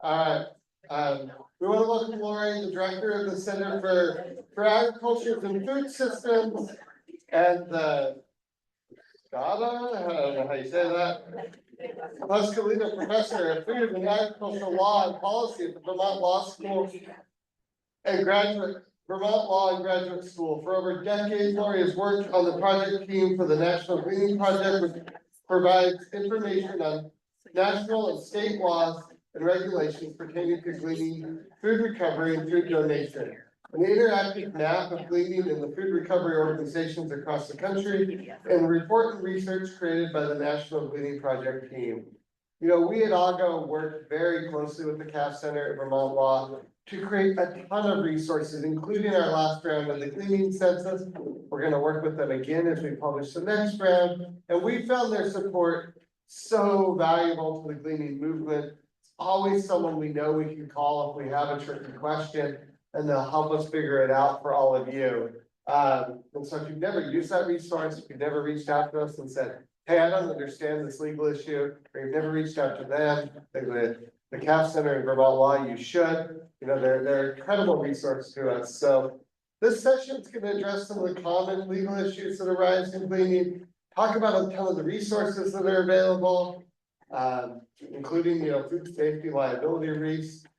Alright, we want to welcome Lori, the director of the Center for Agriculture and Food Systems, and Gada, I don't know how you say that. Pascalina, professor of food and agricultural law and policy at the Vermont Law School and Vermont Law and Graduate School. For over decades, Lori has worked on the project team for the National Gleaning Project, which provides information on national and state laws and regulations pertaining to gleaning, food recovery, and food donation. An interactive map of gleaning in the food recovery organizations across the country, and report and research created by the National Gleaning Project team. You know, we at AGO worked very closely with the CAF Center at Vermont Law to create a ton of resources, including our last round of the gleaning census. We're going to work with them again as we publish the next round, and we found their support so valuable to the gleaning movement. It's always someone we know we can call if we have a tricky question, and they'll help us figure it out for all of you. And so if you've never used that resource, if you've never reached out to us and said, hey, I don't understand this legal issue, or you've never reached out to them, the CAF Center in Vermont Law, you should. You know, they're an incredible resource to us. So this session is going to address some of the common legal issues that arise in gleaning, talk about a ton of the resources that are available, including, you know, food safety liability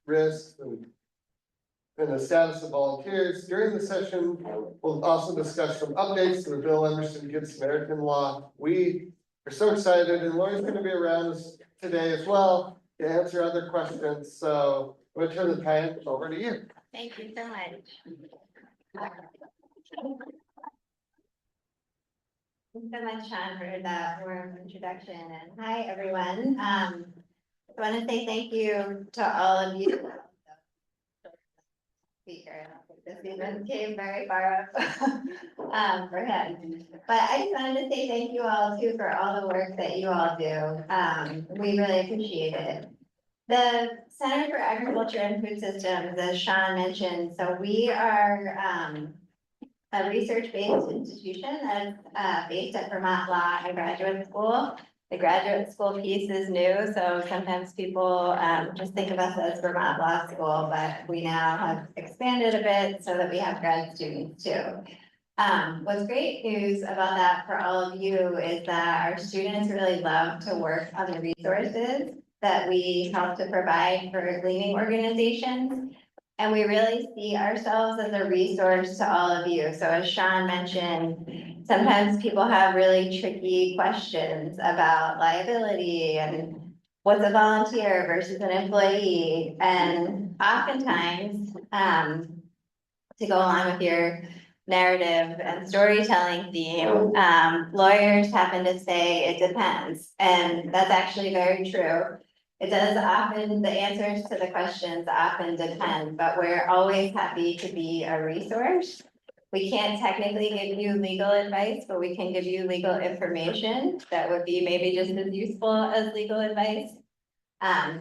risks and the status of volunteers. During the session, we'll also discuss some updates to the Bill Emerson Good Samaritan Law. We are so excited, and Lori's going to be around today as well to answer other questions. So I'm going to turn the time over to you. Thank you so much. Thanks so much, Sean, for that warm introduction. And hi, everyone. I want to say thank you to all of you. Speaker. This even came very far up for him. But I just wanted to say thank you all too for all the work that you all do. We really appreciate it. The Center for Agriculture and Food Systems, as Sean mentioned, so we are a research-based institution that's based at Vermont Law and Graduate School. The graduate school piece is new, so sometimes people just think of us as Vermont Law School, but we now have expanded a bit so that we have grad students too. What's great news about that for all of you is that our students really love to work on the resources that we help to provide for gleaning organizations. And we really see ourselves as a resource to all of you. So as Sean mentioned, sometimes people have really tricky questions about liability and what's a volunteer versus an employee. And oftentimes, to go along with your narrative and storytelling theme, lawyers happen to say it depends. And that's actually very true. It does often, the answers to the questions often depend, but we're always happy to be a resource. We can't technically give you legal advice, but we can give you legal information that would be maybe just as useful as legal advice.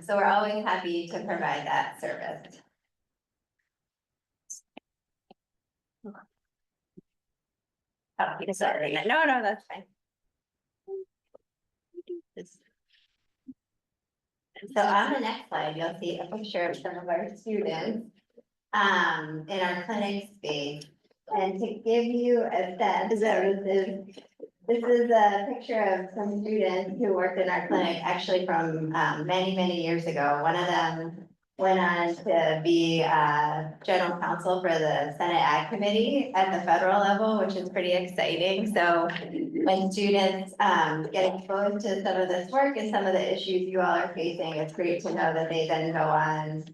So we're always happy to provide that service. Oh, sorry. No, that's fine. So on the next slide, you'll see a picture of some of our students in our clinic space. And to give you a sense, this is a picture of some students who worked in our clinic actually from many, many years ago. One of them went on to be general counsel for the Senate Ag Committee at the federal level, which is pretty exciting. So when students get exposed to some of this work and some of the issues you all are facing, it's great to know that they then go on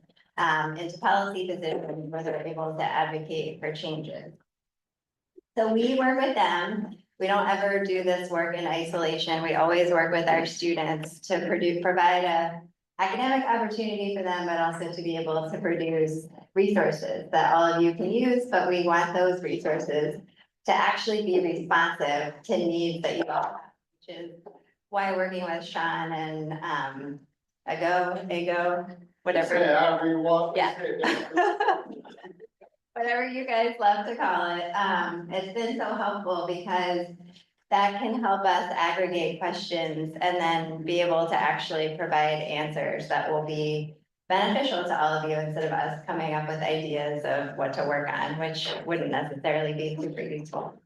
into policy positions where they're able to advocate for changes. So we work with them. We don't ever do this work in isolation. We always work with our students to provide a academic opportunity for them, but also to be able to produce resources that all of you can use, but we want those resources to actually be responsive to needs that you all have, which is why working with Sean and AGO, whatever. Say however you want. Yeah. Whatever you guys love to call it. It's been so helpful because that can help us aggregate questions and then be able to actually provide answers that will be beneficial to all of you instead of us coming up with ideas of what to work on, which wouldn't necessarily be super useful.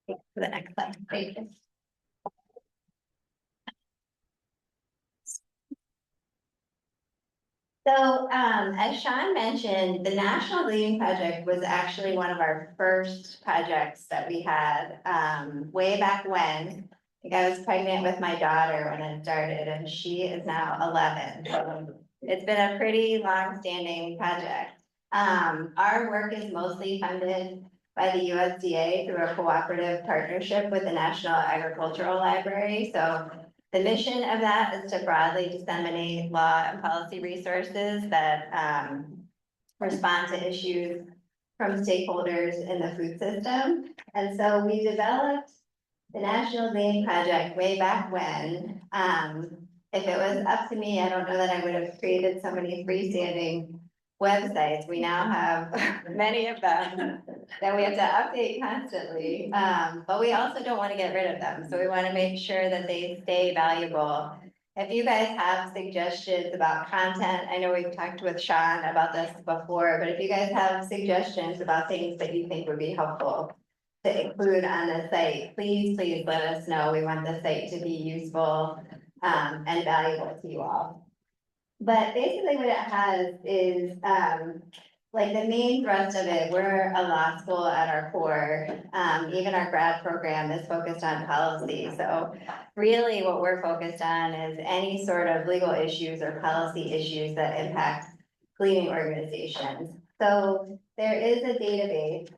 For the next slide, thank you. So, as Sean mentioned, the National Bleeding Project was actually one of our first projects that we had, way back when. I think I was pregnant with my daughter when it started, and she is now 11. So it's been a pretty long-standing project. Our work is mostly funded by the USDA through a cooperative partnership with the National Agricultural Library. So the mission of that is to broadly disseminate law and policy resources that respond to issues from stakeholders in the food system. And so we developed the National Bleeding Project way back when. If it was up to me, I don't know that I would have created so many freestanding websites. We now have many of them that we have to update constantly. But we also don't want to get rid of them. So we want to make sure that they stay valuable. If you guys have suggestions about content, I know we've talked with Sean about this before, but if you guys have suggestions about things that you think would be helpful to include on the site, please let us know. We want the site to be useful and valuable to you all. But basically what it has is, like the main thrust of it, we're a law school at our core. Even our grad program is focused on policy. So really what we're focused on is any sort of legal issues or policy issues that impact bleeding organizations. So there is a database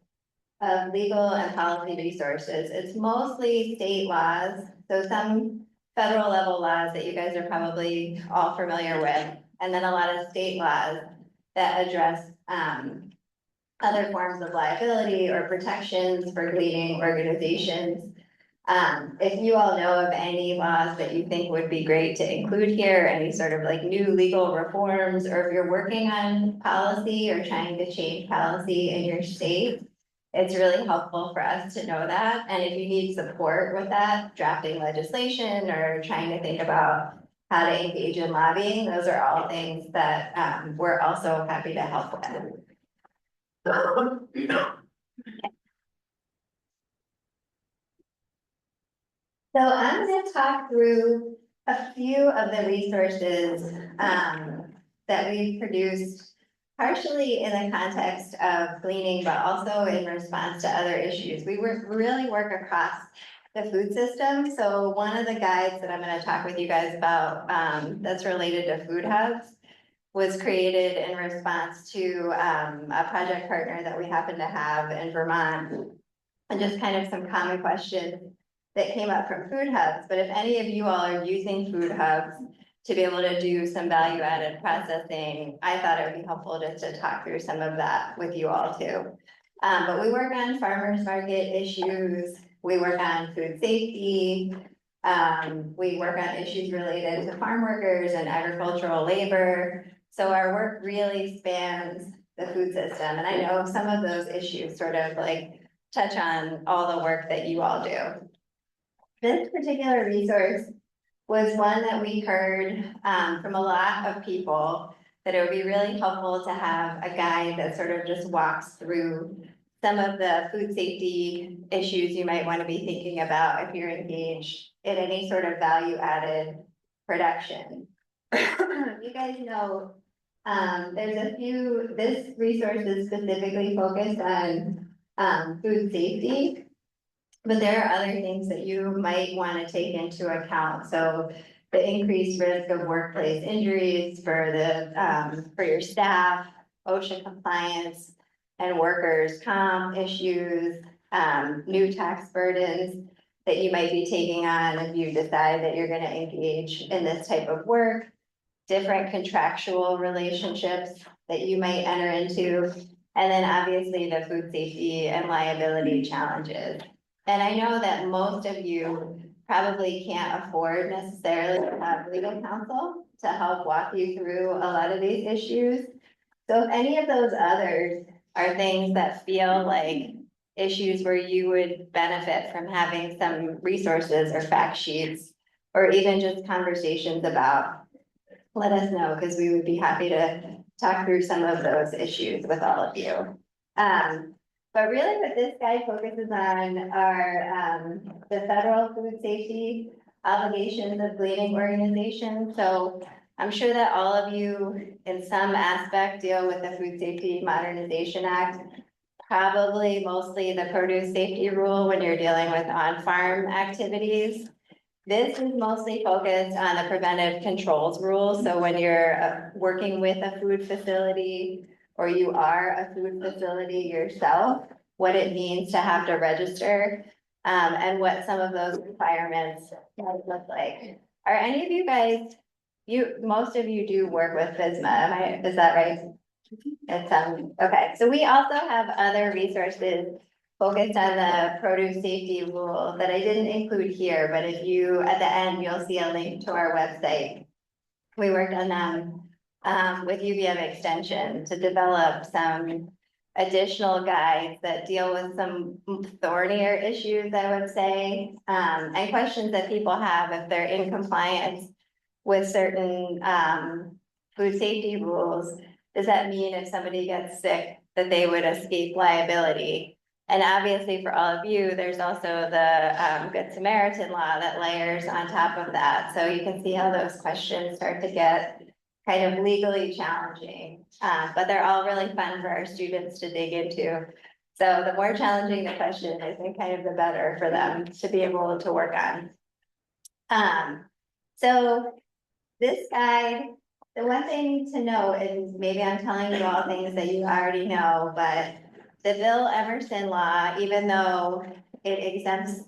of legal and policy resources. It's mostly state laws. So some federal level laws that you guys are probably all familiar with, and then a lot of state laws that address other forms of liability or protections for bleeding organizations. If you all know of any laws that you think would be great to include here, any sort of like new legal reforms, or if you're working on policy or trying to change policy in your state, it's really helpful for us to know that. And if you need support with that, drafting legislation or trying to think about how to engage in lobbying, those are all things that we're also happy to help with. So I'm going to talk through a few of the resources that we've produced, partially in the context of bleeding, but also in response to other issues. We really work across the food system. So one of the guides that I'm going to talk with you guys about that's related to food hubs was created in response to a project partner that we happen to have in Vermont, and just kind of some common questions that came up from food hubs. But if any of you all are using food hubs to be able to do some value added processing, I thought it would be helpful just to talk through some of that with you all too. But we work on farmers market issues, we work on food safety, we work on issues related to farm workers and agricultural labor. So our work really spans the food system. And I know some of those issues sort of like touch on all the work that you all do. This particular resource was one that we heard from a lot of people, that it would be really helpful to have a guide that sort of just walks through some of the food safety issues you might want to be thinking about if you're engaged in any sort of value added production. You guys know there's a few, this resource is specifically focused on food safety. But there are other things that you might want to take into account. So the increased risk of workplace injuries for your staff, OSHA compliance, and workers' comp issues, new tax burdens that you might be taking on if you decide that you're going to engage in this type of work, different contractual relationships that you might enter into, and then obviously the food safety and liability challenges. And I know that most of you probably can't afford necessarily to have legal counsel to help walk you through a lot of these issues. So if any of those others are things that feel like issues where you would benefit from having some resources or fact sheets, or even just conversations about, let us know, because we would be happy to talk through some of those issues with all of you. But really what this guide focuses on are, the federal food safety obligations of gleaning organizations. So I'm sure that all of you in some aspect deal with the Food Safety Modernization Act. Probably mostly the produce safety rule when you're dealing with on-farm activities. This is mostly focused on the preventive controls rule. So when you're working with a food facility or you are a food facility yourself, what it means to have to register, and what some of those requirements might look like. Are any of you guys, most of you do work with FSMA, is that right? It's, okay, so we also have other resources focused on the produce safety rule that I didn't include here, but if you, at the end, you'll see a link to our website. We worked on them with UVM Extension to develop some additional guides that deal with some thornier issues, I would say, and questions that people have if they're in compliance with certain food safety rules. Does that mean if somebody gets sick that they would escape liability? And obviously for all of you, there's also the Good Samaritan law that layers on top of that. So you can see how those questions start to get kind of legally challenging, but they're all really fun for our students to dig into. So the more challenging the question, I think kind of the better for them to be able to work on. So this guide, the one thing to know is maybe I'm telling you all things that you already know, but the Bill Emerson law, even though it exempts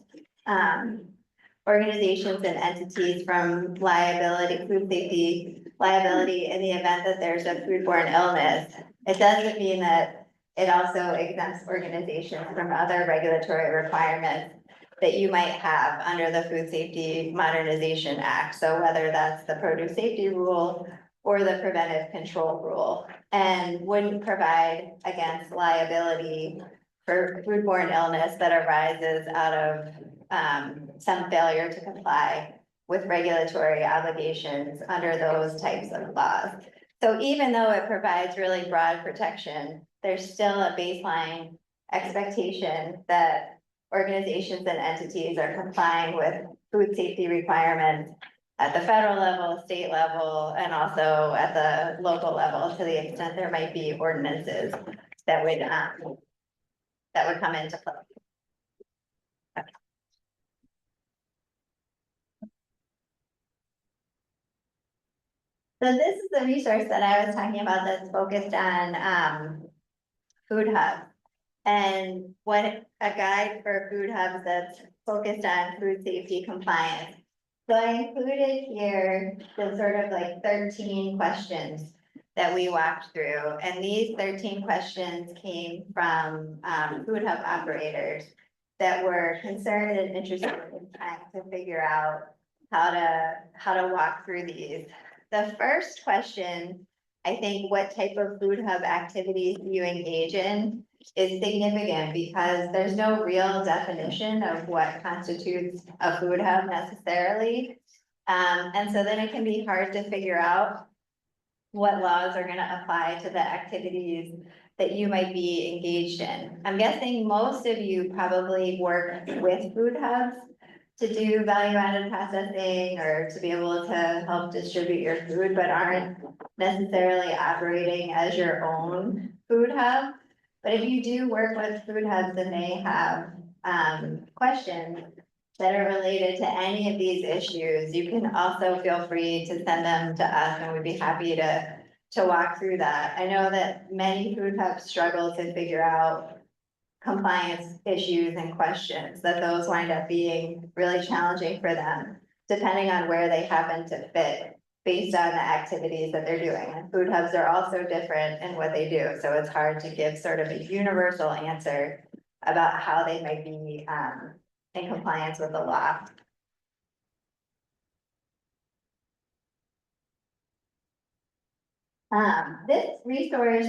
organizations and entities from liability, food safety liability in the event that there's a foodborne illness, it doesn't mean that it also exempts organizations from other regulatory requirements that you might have under the Food Safety Modernization Act. So whether that's the produce safety rule or the preventive control rule, and wouldn't provide against liability for foodborne illness that arises out of some failure to comply with regulatory obligations under those types of laws. So even though it provides really broad protection, there's still a baseline expectation that organizations and entities are complying with food safety requirements at the federal level, state level, and also at the local level, to the extent there might be ordinances that would come into play. So this is the resource that I was talking about that's focused on food hubs. And what a guide for food hubs that's focused on food safety compliance. So I included here the sort of like 13 questions that we walked through. And these 13 questions came from food hub operators that were concerned and interested in trying to figure out how to walk through these. The first question, I think, what type of food hub activities do you engage in, is significant because there's no real definition of what constitutes a food hub necessarily. And so then it can be hard to figure out what laws are gonna apply to the activities that you might be engaged in. I'm guessing most of you probably work with food hubs to do value-added processing or to be able to help distribute your food, but aren't necessarily operating as your own food hub. But if you do work with food hubs and they have questions that are related to any of these issues, you can also feel free to send them to us and we'd be happy to walk through that. I know that many food hubs struggle to figure out compliance issues and questions, that those wind up being really challenging for them, depending on where they happen to fit based on the activities that they're doing. And food hubs are also different in what they do. So it's hard to give sort of a universal answer about how they might be in compliance with the law. This resource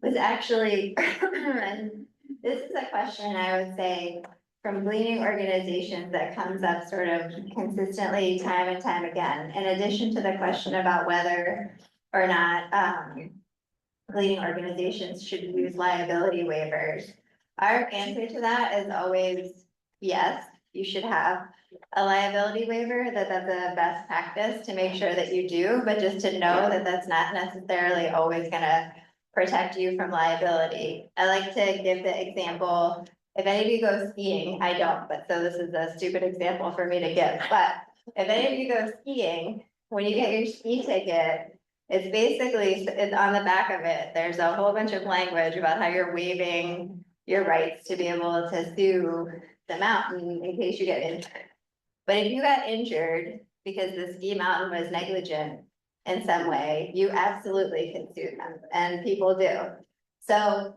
was actually, and this is a question I would say from gleaning organizations that comes up sort of consistently time and time again, in addition to the question about whether or not, gleaning organizations should use liability waivers. Our answer to that is always, yes, you should have a liability waiver, that's a best practice to make sure that you do, but just to know that that's not necessarily always gonna protect you from liability. I like to give the example, if any of you go skiing, I don't, but so this is a stupid example for me to give, but if any of you go skiing, when you get your ski ticket, it's basically, it's on the back of it, there's a whole bunch of language about how you're waiving your rights to be able to sue the mountain in case you get injured. But if you got injured because the ski mountain was negligent in some way, you absolutely can sue them, and people do. So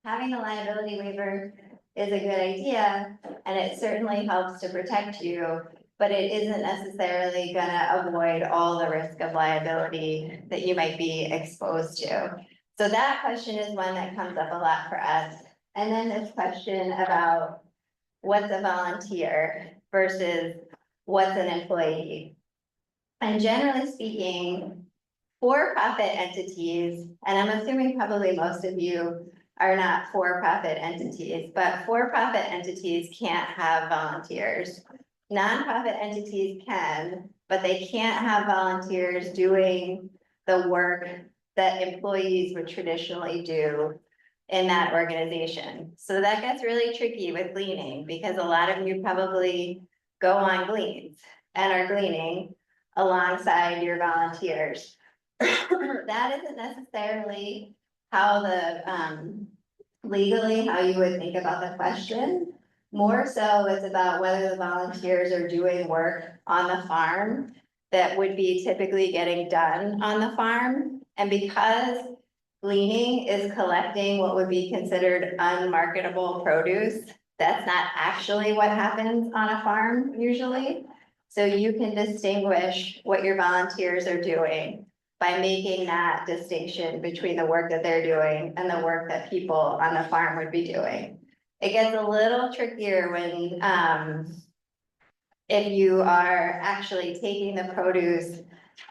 having a liability waiver is a good idea, and it certainly helps to protect you, but it isn't necessarily gonna avoid all the risk of liability that you might be exposed to. So that question is one that comes up a lot for us. And then this question about what's a volunteer versus what's an employee. And generally speaking, for-profit entities, and I'm assuming probably most of you are not for-profit entities, but for-profit entities can't have volunteers. Nonprofit entities can, but they can't have volunteers doing the work that employees would traditionally do in that organization. So that gets really tricky with gleaning, because a lot of you probably go on gleans and are gleaning alongside your volunteers. That isn't necessarily how the, legally, how you would think about the question. More so, it's about whether the volunteers are doing work on the farm that would be typically getting done on the farm. And because gleaning is collecting what would be considered unmarketable produce, that's not actually what happens on a farm usually. So you can distinguish what your volunteers are doing by making that distinction between the work that they're doing and the work that people on the farm would be doing. It gets a little trickier when, if you are actually taking the produce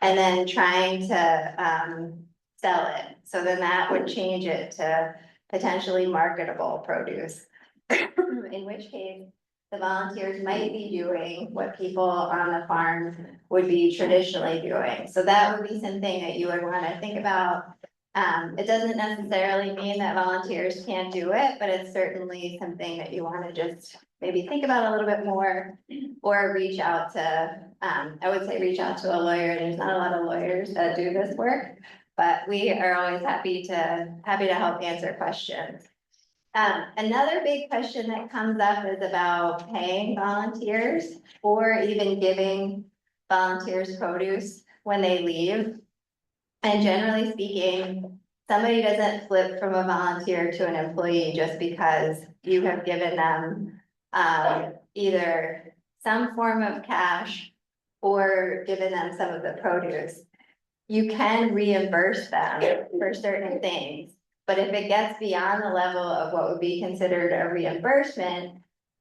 and then trying to, sell it. So then that would change it to potentially marketable produce. In which case, the volunteers might be doing what people on the farm would be traditionally doing. So that would be something that you would want to think about. It doesn't necessarily mean that volunteers can't do it, but it's certainly something that you want to just maybe think about a little bit more, or reach out to, I would say reach out to a lawyer. There's not a lot of lawyers that do this work, but we are always happy to help answer questions. Another big question that comes up is about paying volunteers or even giving volunteers produce when they leave. And generally speaking, somebody doesn't flip from a volunteer to an employee just because you have given them either some form of cash or given them some of the produce. You can reimburse them for certain things, but if it gets beyond the level of what would be considered a reimbursement,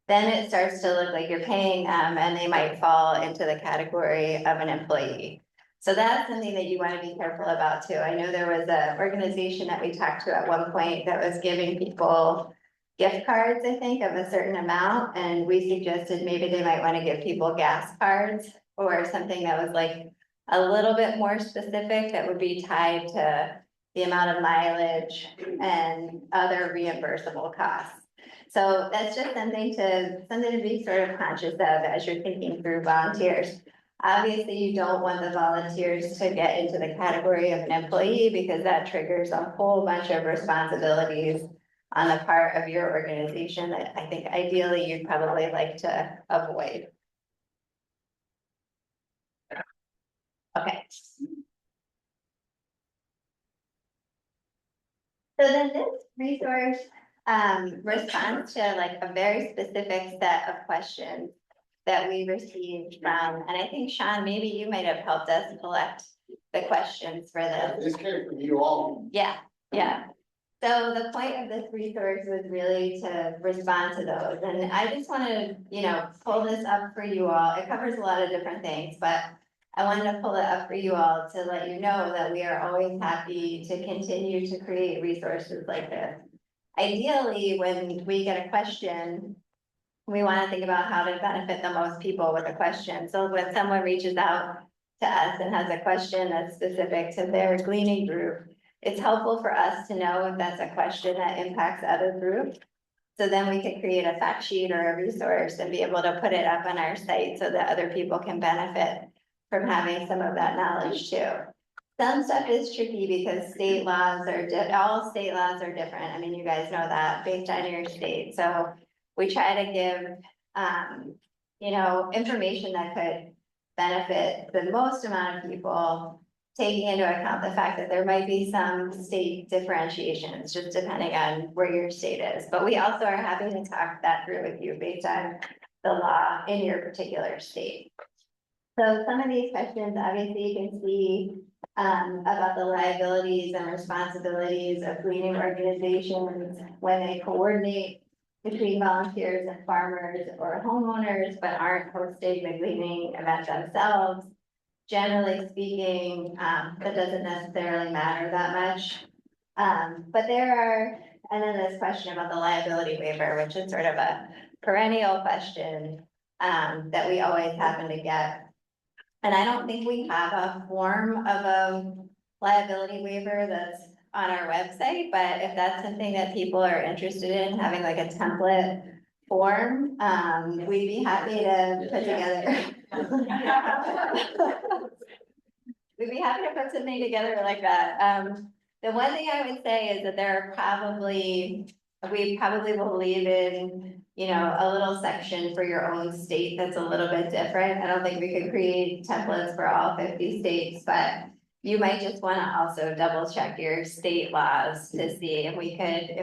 then it starts to look like you're paying them and they might fall into the category of an employee. So that's something that you want to be careful about too. I know there was an organization that we talked to at one point that was giving people gift cards, I think, of a certain amount, and we suggested maybe they might want to give people gas cards or something that was like a little bit more specific, that would be tied to the amount of mileage and other reimbursable costs. So that's just something to be sort of conscious of as you're thinking through volunteers. Obviously, you don't want the volunteers to get into the category of an employee, because that triggers a whole bunch of responsibilities on the part of your organization that I think ideally you'd probably like to avoid. Okay. So then this resource responds to like a very specific set of questions that we received from, and I think Sean, maybe you might have helped us collect the questions for this. This came from you all. Yeah. So the point of this resource was really to respond to those, and I just wanna, pull this up for you all. It covers a lot of different things, but I wanted to pull it up for you all to let you know that we are always happy to continue to create resources like this. Ideally, when we get a question, we wanna think about how to benefit the most people with a question. So when someone reaches out to us and has a question that's specific to their gleaning group, it's helpful for us to know if that's a question that impacts other groups. So then we can create a fact sheet or a resource and be able to put it up on our site so that other people can benefit from having some of that knowledge too. Some stuff is tricky because state laws are, all state laws are different. I mean, you guys know that based on your state. So we try to give, information that could benefit the most amount of people, taking into account the fact that there might be some state differentiations, just depending on where your state is. But we also are happy to talk that through with you based on the law in your particular state. So some of these questions, obviously, you can see about the liabilities and responsibilities of gleaning organizations when they coordinate between volunteers and farmers or homeowners, but aren't hosting the gleaning event themselves. Generally speaking, that doesn't necessarily matter that much. But there are, and then this question about the liability waiver, which is sort of a perennial question that we always happen to get. And I don't think we have a form of a liability waiver that's on our website, but if that's something that people are interested in, having like a template form, we'd be happy to put together. We'd be happy to put something together like that. The one thing I would say is that we probably will leave in, a little section for your own state that's a little bit different. I don't think we could create templates for all 50 states, but you might just want to also double check your state laws to see if we create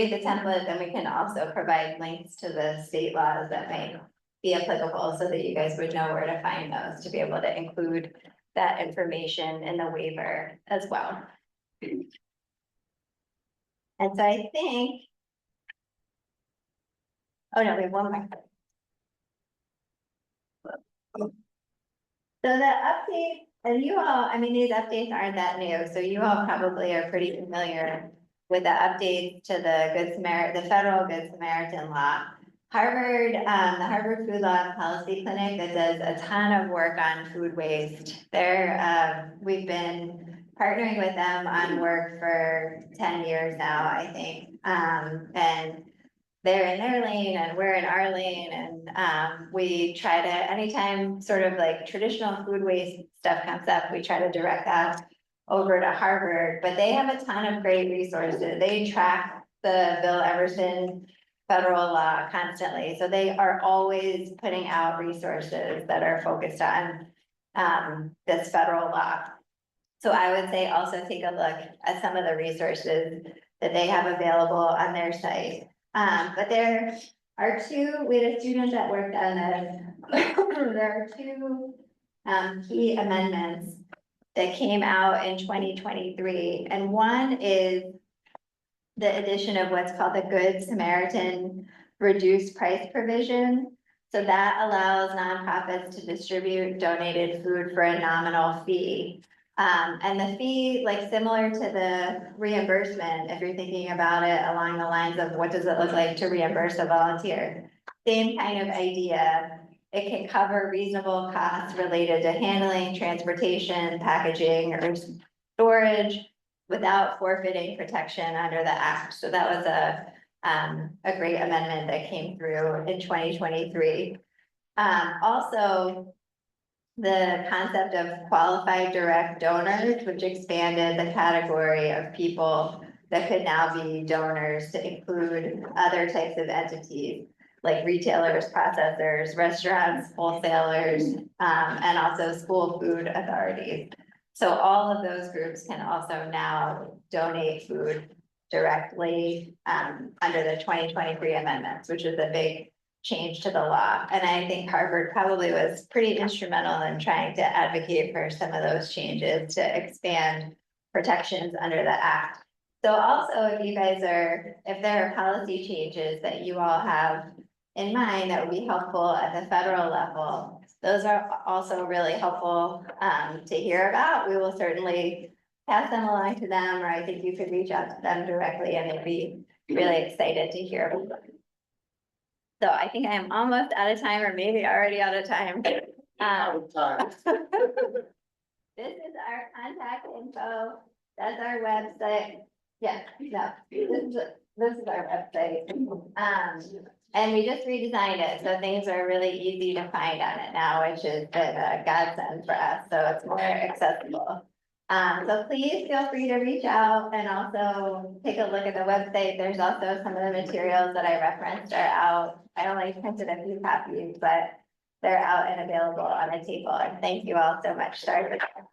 the template, then we can also provide links to the state laws that might be applicable so that you guys would know where to find those to be able to include that information in the waiver as well. And so I think, oh no, we have one more. So the update, and you all, I mean, these updates aren't that new, so you all probably are pretty familiar with the updates to the federal Good Samaritan law. Harvard, the Harvard Food Law and Policy Clinic that does a ton of work on food waste. We've been partnering with them on work for 10 years now, I think. And they're in their lane and we're in our lane, and we try to, anytime sort of like traditional food waste stuff comes up, we try to direct that over to Harvard, but they have a ton of great resources. They track the Bill Everson federal law constantly, so they are always putting out resources that are focused on this federal law. So I would say also take a look at some of the resources that they have available on their site. But there are we had a student that worked on this. There are two key amendments that came out in 2023. And one is the addition of what's called the Good Samaritan reduced price provision. So that allows nonprofits to distribute donated food for a nominal fee. And the fee, like similar to the reimbursement, if you're thinking about it along the lines of what does it look like to reimburse a volunteer, same kind of idea. It can cover reasonable costs related to handling, transportation, packaging, or storage without forfeiting protection under the act. So that was a great amendment that came through in 2023. Also, the concept of qualified direct donors, which expanded the category of people that could now be donors to include other types of entities like retailers, processors, restaurants, wholesalers, and also school food authorities. So all of those groups can also now donate food directly under the 2023 amendments, which is a big change to the law. And I think Harvard probably was pretty instrumental in trying to advocate for some of those changes to expand protections under the act. So also, if you guys if there are policy changes that you all have in mind that would be helpful at the federal level, those are also really helpful to hear about. We will certainly pass them along to them, or I think you could reach out to them directly and they'd be really excited to hear about them. So I think I am almost out of time, or maybe already out of time. Out of time. This is our contact info. That's our website. Yeah, no, this is our website. And we just redesigned it, so things are really easy to find on it now, which is been a godsend for us, so it's more accessible. So please feel free to reach out and also take a look at the website. There's also some of the materials that I referenced are out. I only printed a few copies, but they're out and available on the table. And thank you all so much. Sorry for that.